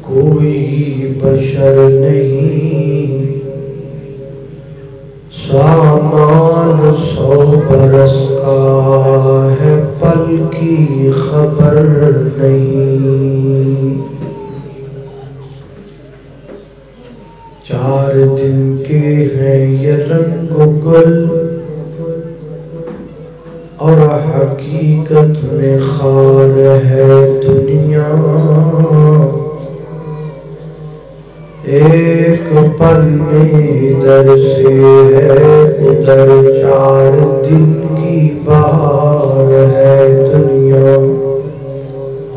کوئی بشر نہیں، سامان 100 برس کا ہے، پل کی خبر نہیں۔ 4 دن کے ہیں یہ رنگ و گل، اور حقیقت میں خار ہے دنیا۔ ایک پل میں ادھر سے ہے ادھر، 4 دن کی بار ہے دنیا۔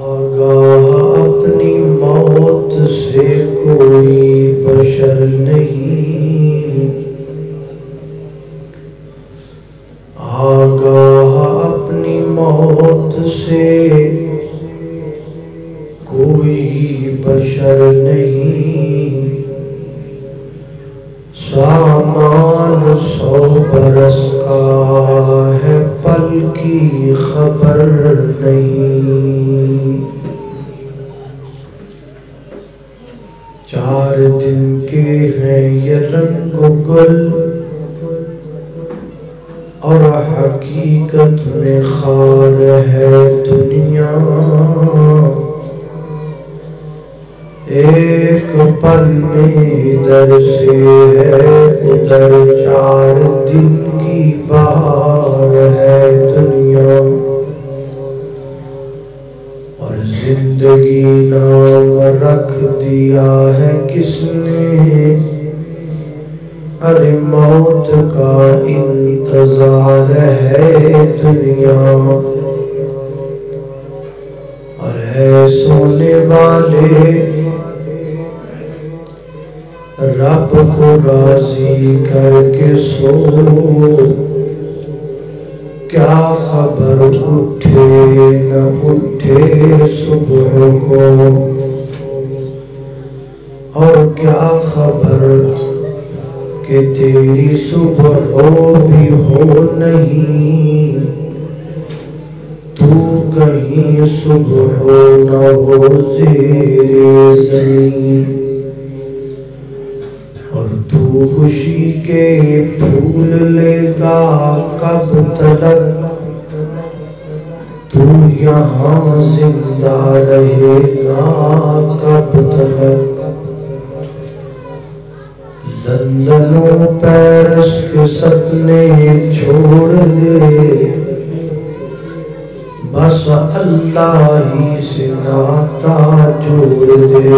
آگاہ اپنی موت سے کوئی بشر نہیں، آگاہ اپنی موت سے کوئی بشر نہیں، سامان 100 برس کا ہے، پل کی خبر نہیں۔ 4 دن کے ہیں یہ رنگ و گل، اور حقیقت میں خار ہے دنیا۔ ایک پل میں ادھر سے ہے ادھر، 4 دن کی بار ہے دنیا۔ اور زندگی نام رکھ دیا ہے کس نے، ارے موت کا انتظار ہے دنیا۔ اور ہے سونے والے رب کو راضی کر کے سو، کیا خبر اٹھے نہ اٹھے صبح کو، اور کیا خبر کہ تیری صبح ہو بھی ہو نہیں، تو کہیں صبح ہو نہ ہو زیر زمین۔ اور تو خوشی کے پھول لے گا کب تلک، تو یہاں زندہ رہے گا کب تلک۔ لندن و پیرس کے سپنے چھوڑ دے، بس اللہ ہی سے ناتا جوڑ دے۔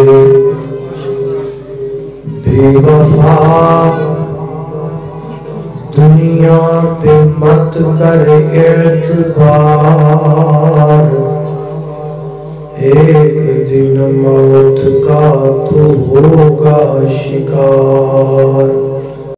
بے وفا دنیا پہ مت کر اعتبار، ایک دن موت کا تو ہوگا شکار۔